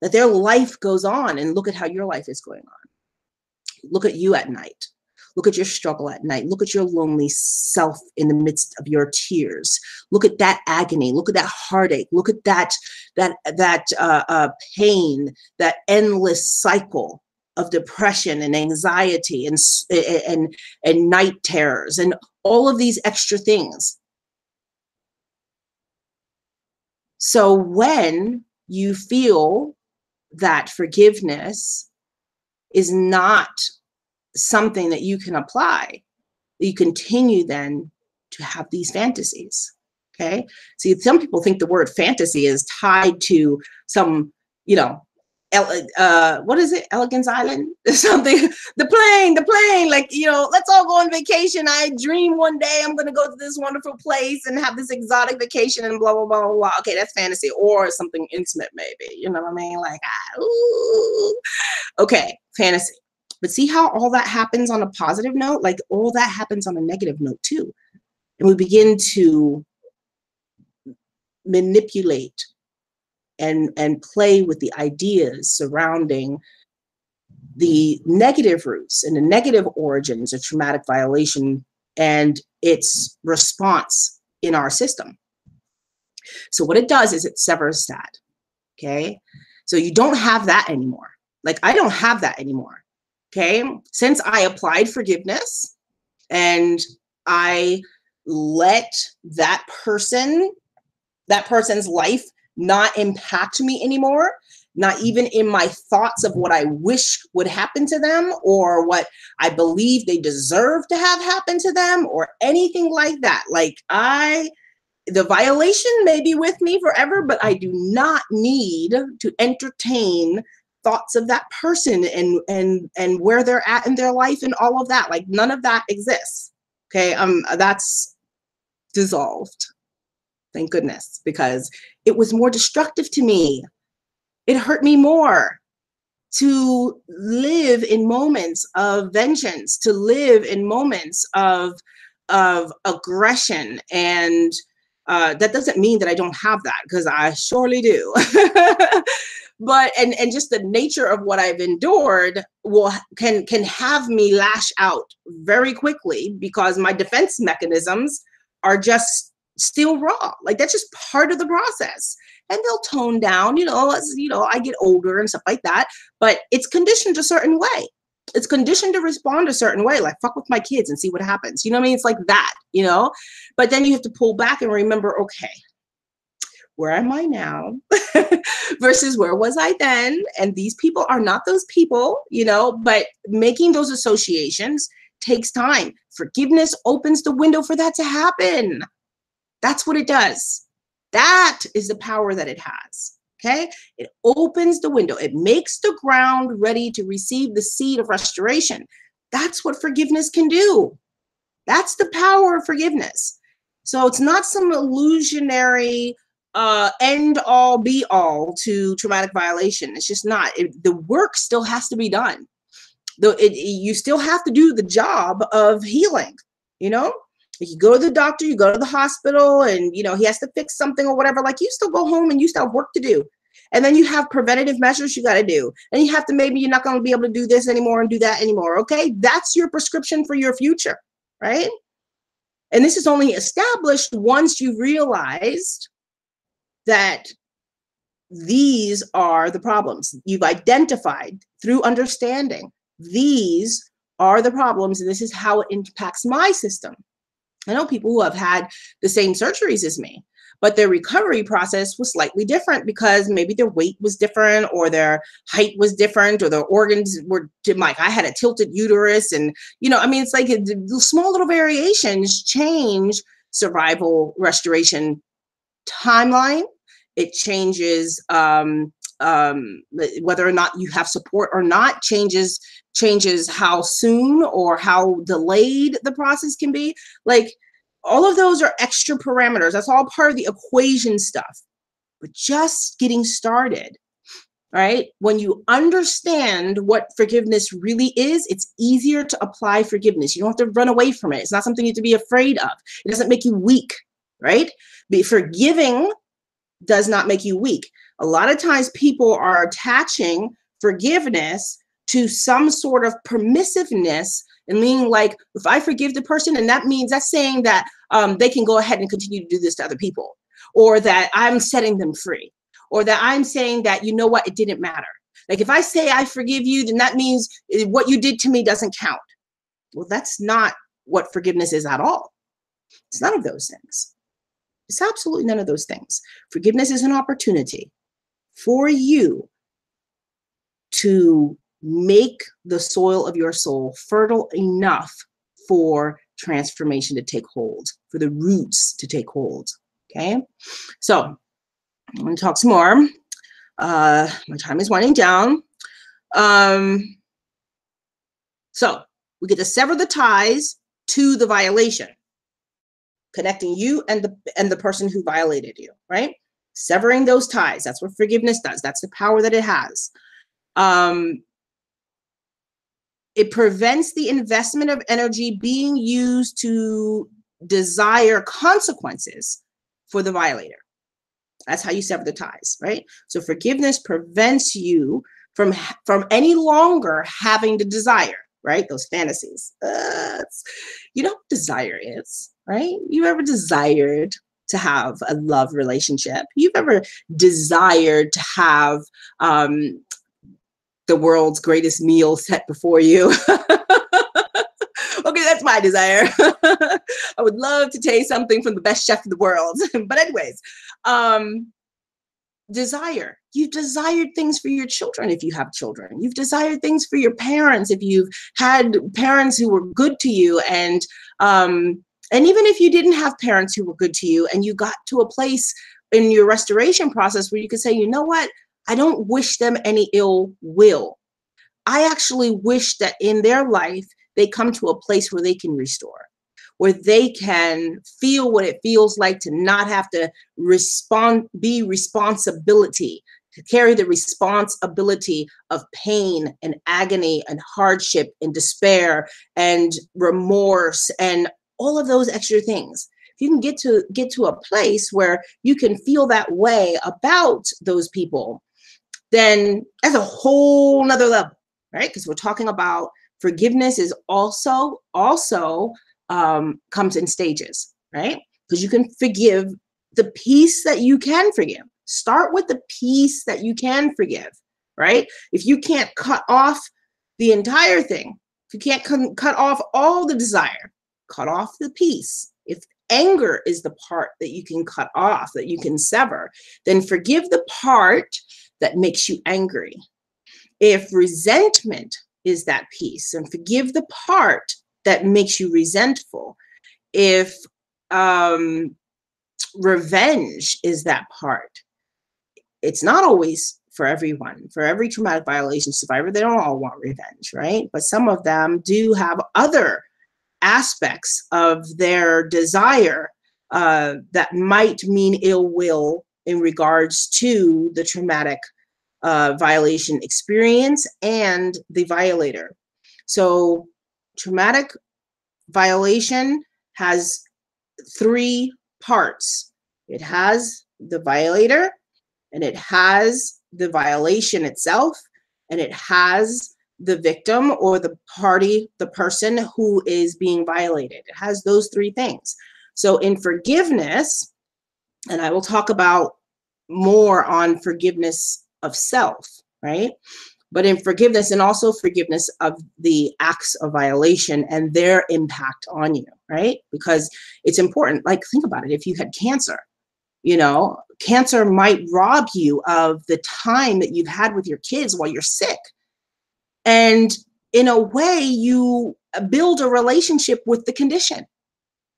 Speaker 1: that their life goes on, and look at how your life is going on. Look at you at night. Look at your struggle at night. Look at your lonely self in the midst of your tears. Look at that agony. Look at that heartache. Look at that pain, that endless cycle of depression and anxiety and night terrors and all of these extra things. So when you feel that forgiveness is not something that you can apply, you continue then to have these fantasies. Okay. See, some people think the word fantasy is tied to some, what is it? Elegance Island or something. The plane, like, let's all go on vacation. I dream one day I'm going to go to this wonderful place and have this exotic vacation and blah, blah, blah, blah, blah. Okay. That's fantasy, or something intimate, maybe, you know what I mean? Like, ooh. Okay. Fantasy. But see how all that happens on a positive note? Like, all that happens on a negative note too. And we begin to manipulate and play with the ideas surrounding the negative roots and the negative origins of traumatic violation and its response in our system. So what it does is it severs that, okay? So you don't have that anymore. Like, I don't have that anymore, okay? Since I applied forgiveness and I let that person's life not impact me anymore, not even in my thoughts of what I wish would happen to them or what I believe they deserve to have happen to them or anything like that. Like, the violation may be with me forever, but I do not need to entertain thoughts of that person and where they're at in their life and all of that. Like, none of that exists. Okay, that's dissolved. Thank goodness, because it was more destructive to me. It hurt me more to live in moments of vengeance, to live in moments of aggression. And that doesn't mean that I don't have that, because I surely do. But and just the nature of what I've endured can have me lash out very quickly, because my defense mechanisms are just still raw. Like, that's just part of the process. And they'll tone down, as I get older and stuff like that. But it's conditioned a certain way. It's conditioned to respond a certain way, like fuck with my kids and see what happens. You know what I mean? It's like that, But then you have to pull back and remember, okay, where am I now versus where was I then? And these people are not those people, but making those associations takes time. Forgiveness opens the window for that to happen. That's what it does. That is the power that it has. Okay. It opens the window. It makes the ground ready to receive the seed of restoration. That's what forgiveness can do. That's the power of forgiveness. So it's not some illusionary end all be all to traumatic violation. It's just not. The work still has to be done. You still have to do the job of healing, If you go to the doctor, you go to the hospital, and he has to fix something or whatever, like, you still go home and you still have work to do. And then you have preventative measures you got to do. And you have to, maybe you're not going to be able to do this anymore and do that anymore. Okay. That's your prescription for your future. Right. And this is only established once you realized that these are the problems you've identified through understanding. These are the problems, and this is how it impacts my system. I know people who have had the same surgeries as me, but their recovery process was slightly different because maybe their weight was different, or their height was different, or their organs were, like, I had a tilted uterus, and, it's like small little variations change survival restoration timeline. It changes whether or not you have support or not, changes how soon or how delayed the process can be. Like, all of those are extra parameters. That's all part of the equation stuff. But just getting started, right? When you understand what forgiveness really is, it's easier to apply forgiveness. You don't have to run away from it. It's not something you have to be afraid of. It doesn't make you weak, right? Forgiving does not make you weak. A lot of times people are attaching forgiveness to some sort of permissiveness, and meaning, like, if I forgive the person, and that's saying that they can go ahead and continue to do this to other people, or that I'm setting them free, or that I'm saying that, you know what, it didn't matter. Like, if I say I forgive you, then that means what you did to me doesn't count. Well, that's not what forgiveness is at all. It's none of those things. It's absolutely none of those things. Forgiveness is an opportunity for you to make the soil of your soul fertile enough for transformation to take hold, for the roots to take hold. Okay. So I'm going to talk some more. My time is winding down. So we get to sever the ties to the violation, connecting you and the person who violated you, right? Severing those ties. That's what forgiveness does. That's the power that it has. It prevents the investment of energy being used to desire consequences for the violator. That's how you sever the ties, right? So forgiveness prevents you from any longer having the desire, right? Those fantasies. You know what desire is, right? You ever desired to have a love relationship? You've ever desired to have the world's greatest meal set before you? Okay, that's my desire. I would love to taste something from the best chef in the world. But anyways, desire. You've desired things for your children if you have children. You've desired things for your parents if you've had parents who were good to you. And even if you didn't have parents who were good to you and you got to a place in your restoration process where you could say, you know what? I don't wish them any ill will. I actually wish that in their life, they come to a place where they can restore, where they can feel what it feels like to not have to be responsibility, to carry the responsibility of pain and agony and hardship and despair and remorse and all of those extra things. If you can get to a place where you can feel that way about those people, then that's a whole nother level, right? Because we're talking about forgiveness is also comes in stages, right? Because you can forgive the piece that you can forgive. Start with the piece that you can forgive, right? If you can't cut off the entire thing, if you can't cut off all the desire, cut off the piece. If anger is the part that you can cut off, that you can sever, then forgive the part that makes you angry. If resentment is that piece, and forgive the part that makes you resentful. If revenge is that part, it's not always for everyone. For every traumatic violation survivor, they don't all want revenge, right? But some of them do have other aspects of their desire that might mean ill will in regards to the traumatic violation experience and the violator. So traumatic violation has three parts. It has the violator, and it has the violation itself, and it has the victim or the party, the person who is being violated. It has those three things. So in forgiveness, and I will talk about more on forgiveness of self, right? But in forgiveness, and also forgiveness of the acts of violation and their impact on you, right? Because it's important. Like, think about it. If you had cancer, you know, cancer might rob you of the time that you've had with your kids while you're sick. And in a way, you build a relationship with the condition,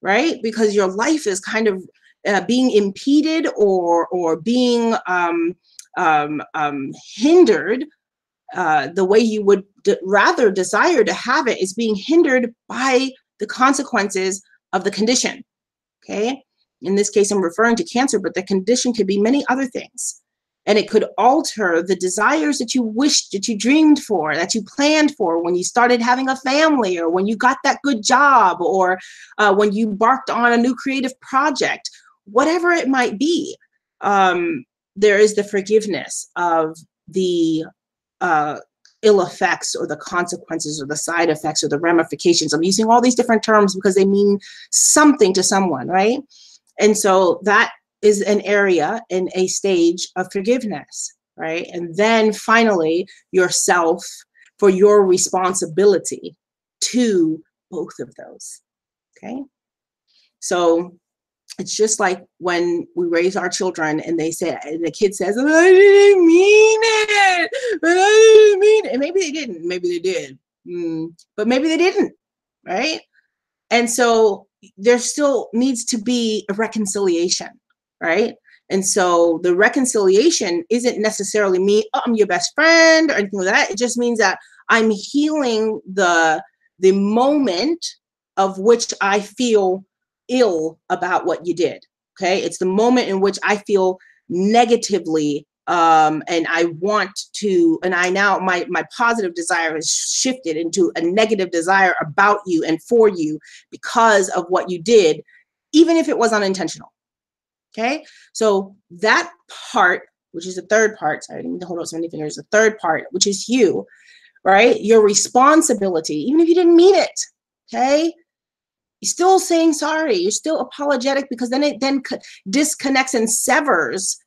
Speaker 1: right? Because your life is kind of being impeded or being hindered. The way you would rather desire to have it is being hindered by the consequences of the condition, okay? In this case, I'm referring to cancer, but the condition could be many other things. And it could alter the desires that you wished, that you dreamed for, that you planned for when you started having a family, or when you got that good job, or when you embarked on a new creative project, whatever it might be. There is the forgiveness of the ill effects or the consequences or the side effects or the ramifications. I'm using all these different terms because they mean something to someone, right? And so that is an area in a stage of forgiveness, right? And then finally, yourself for your responsibility to both of those, okay? So it's just like when we raise our children and they say, and the kid says, I didn't mean it, but I didn't mean it. And maybe they didn't, maybe they did, but maybe they didn't, right? And so there still needs to be a reconciliation, right? And so the reconciliation isn't necessarily me, oh, I'm your best friend or anything like that. It just means that I'm healing the moment of which I feel ill about what you did, okay? It's the moment in which I feel negatively and I want to, and I now, my positive desire has shifted into a negative desire about you and for you because of what you did, even if it was unintentional, okay? So that part which is the third part. Sorry, I didn't mean to hold out so many fingers. The third part, which is you, right? Your responsibility, even if you didn't mean it, okay? You're still saying sorry. You're still apologetic, because then it then disconnects and severs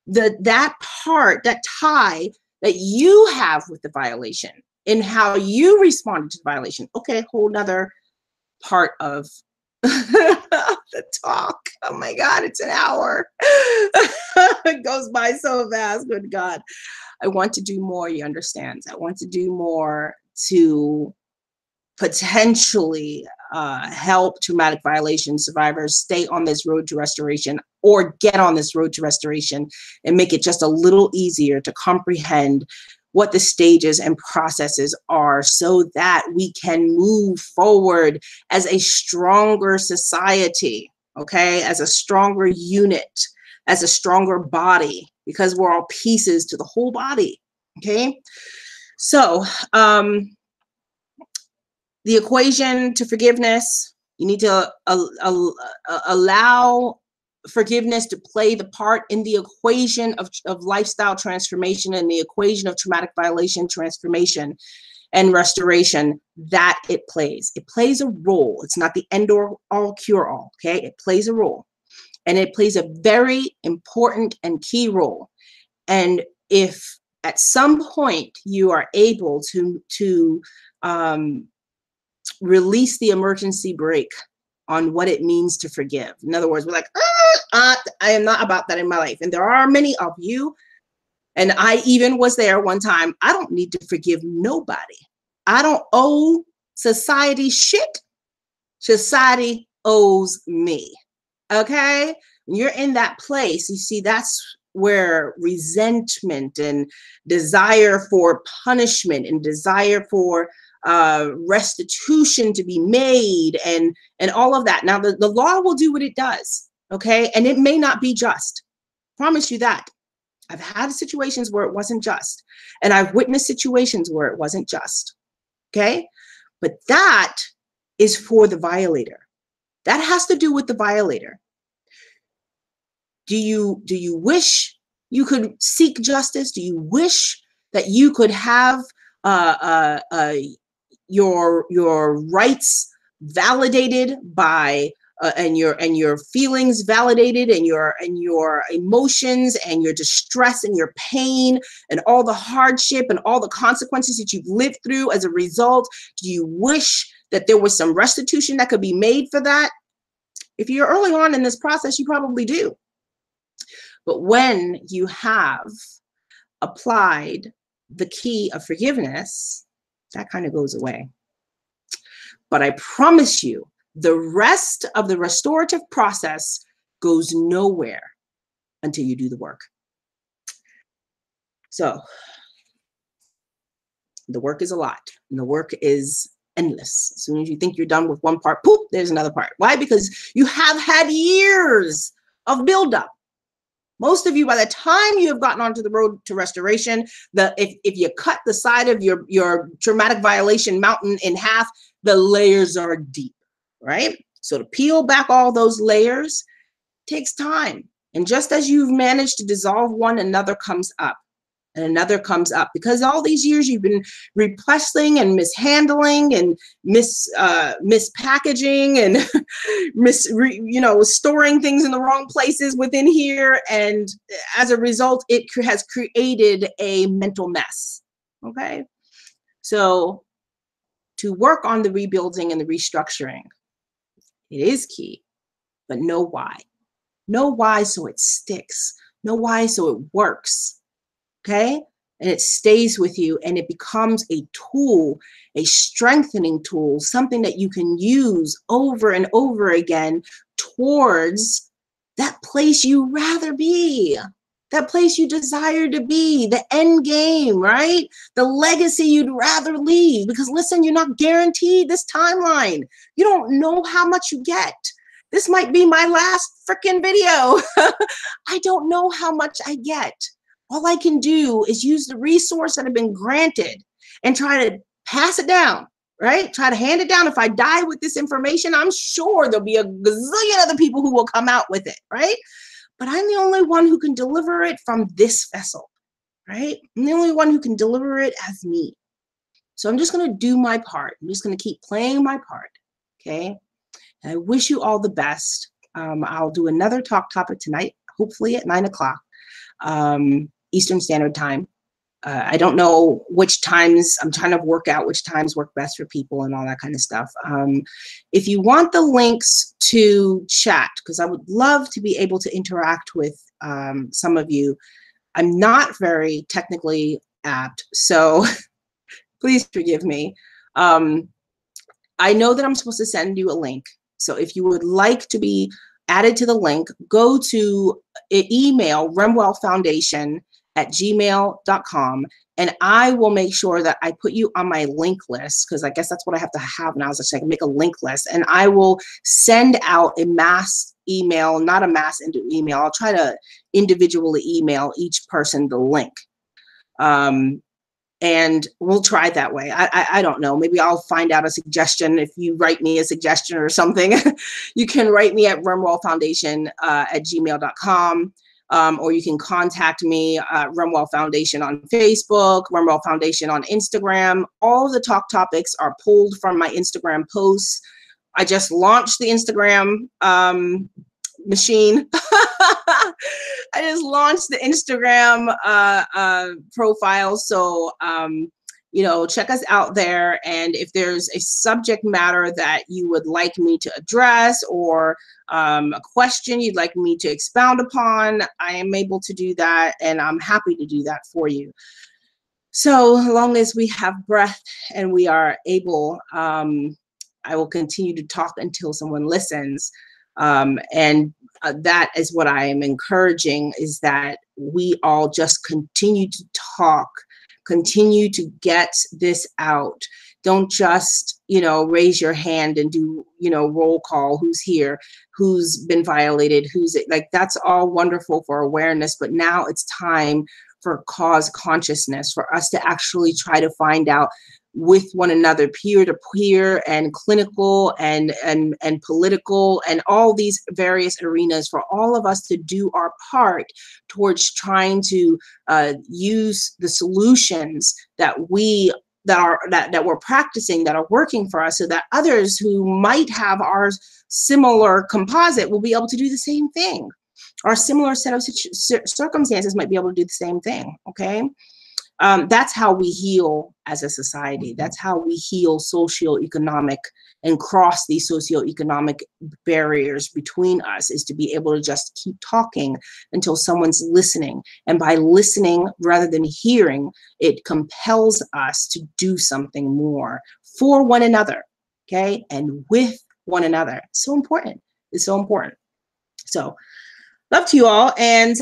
Speaker 1: that part, that tie that you have with the violation and how you responded to the violation. Okay, whole nother part of the talk. Oh my God, it's an hour. It goes by so fast. Good God. I want to do more, you understand? I want to do more to potentially help traumatic violation survivors stay on this road to restoration, or get on this road to restoration, and make it just a little easier to comprehend what the stages and processes are, so that we can move forward as a stronger society, okay, as a stronger unit, as a stronger body, because we're all pieces to the whole body, okay? So, the equation to forgiveness, you need to allow forgiveness to play the part in the equation of lifestyle transformation, and the equation of traumatic violation transformation and restoration that it plays. It plays a role. It's not the end or all cure all, okay? It plays a role, and it plays a very important and key role. And if at some point you are able to release the emergency brake on what it means to forgive. In other words, we're like, I am not about that in my life. And there are many of you, and I even was there one time. I don't need to forgive nobody. I don't owe society shit. Society owes me. Okay? When you're in that place, you see, that's where resentment and desire for punishment and desire for restitution to be made, and all of that. Now, the law will do what it does, okay? And it may not be just. Promise you that. I've had situations where it wasn't just, and I've witnessed situations where it wasn't just, okay? But that is for the violator. That has to do with the violator. Do you wish you could seek justice? Do you wish that you could have your rights validated by and your feelings validated, and your emotions and your distress and your pain and all the hardship and all the consequences that you've lived through as a result? Do you wish that there was some restitution that could be made for that? If you're early on in this process, you probably do. But when you have applied the key of forgiveness, that kind of goes away. But I promise you, the rest of the restorative process goes nowhere until you do the work. So the work is a lot, and the work is endless. As soon as you think you're done with one part, poof, there's another part. Why? Because you have had years of buildup. Most of you, by the time you have gotten onto the road to restoration, if you cut the side of your traumatic violation mountain in half, the layers are deep, right? So to peel back all those layers takes time. And just as you've managed to dissolve one, another comes up. And another comes up, because all these years you've been repressing and mishandling and mispackaging and storing things in the wrong places within here, and as a result, it has created a mental mess. Okay, so to work on the rebuilding and the restructuring, it is key, but know why. Know why so it sticks. Know why so it works. Okay, and it stays with you, and it becomes a tool, a strengthening tool, something that you can use over and over again towards that place you rather be, that place you desire to be, the end game, right? The legacy you'd rather leave. Because listen, you're not guaranteed this timeline. You don't know how much you get. This might be my last freaking video. I don't know how much I get. All I can do is use the resource that I've been granted and try to pass it down, right? Try to hand it down. If I die with this information, I'm sure there'll be a gazillion other people who will come out with it, right? but I'm the only one who can deliver it from this vessel, right? I'm the only one who can deliver it as me. So I'm just going to do my part. I'm just going to keep playing my part, okay? And I wish you all the best. I'll do another talk topic tonight, hopefully at 9 o'clock Eastern Standard Time. I don't know which times, I'm trying to work out which times work best for people and all that kind of stuff. If you want the links to chat, because I would love to be able to interact with some of you. I'm not very technically apt, so please forgive me. I know that I'm supposed to send you a link. So if you would like to be added to the link, go to email remwellfoundation@gmail.com, and I will make sure that I put you on my link list, because I guess that's what I have to have now, is I can make a link list, and I will send out a mass email, not a mass email. I'll try to individually email each person the link. And we'll try it that way. I don't know. Maybe I'll find out a suggestion. If you write me a suggestion or something, you can write me at remwellfoundation@gmail.com, or you can contact me at REMwell Foundation on Facebook, REMwell Foundation on Instagram. All of the talk topics are pulled from my Instagram posts. I just launched the Instagram machine. I just launched the Instagram profile. So, you know, check us out there. And if there's a subject matter that you would like me to address, or a question you'd like me to expound upon, I am able to do that. And I'm happy to do that for you. So long as we have breath and we are able, I will continue to talk until someone listens. That is what I am encouraging, is that we all just continue to talk, continue to get this out. Don't just, you know, raise your hand and do, you know, roll call, who's here, who's been violated, who's like, that's all wonderful for awareness, but now it's time for cause consciousness, for us to actually try to find out with one another, peer to peer and clinical and political and all these various arenas, for all of us to do our part towards trying to use the solutions that we're practicing, that are working for us, so that others who might have our similar composite will be able to do the same thing. Our similar set of circumstances might be able to do the same thing, okay? That's how we heal as a society. That's how we heal socioeconomic and cross these socioeconomic barriers between us, is to be able to just keep talking until someone's listening. And by listening rather than hearing, it compels us to do something more for one another, okay? And with one another. It's so important. It's so important. So love to you all. And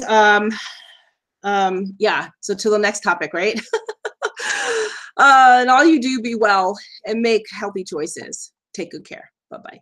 Speaker 1: yeah, so till the next topic, right? And all you do, be well and make healthy choices. Take good care. Bye-bye.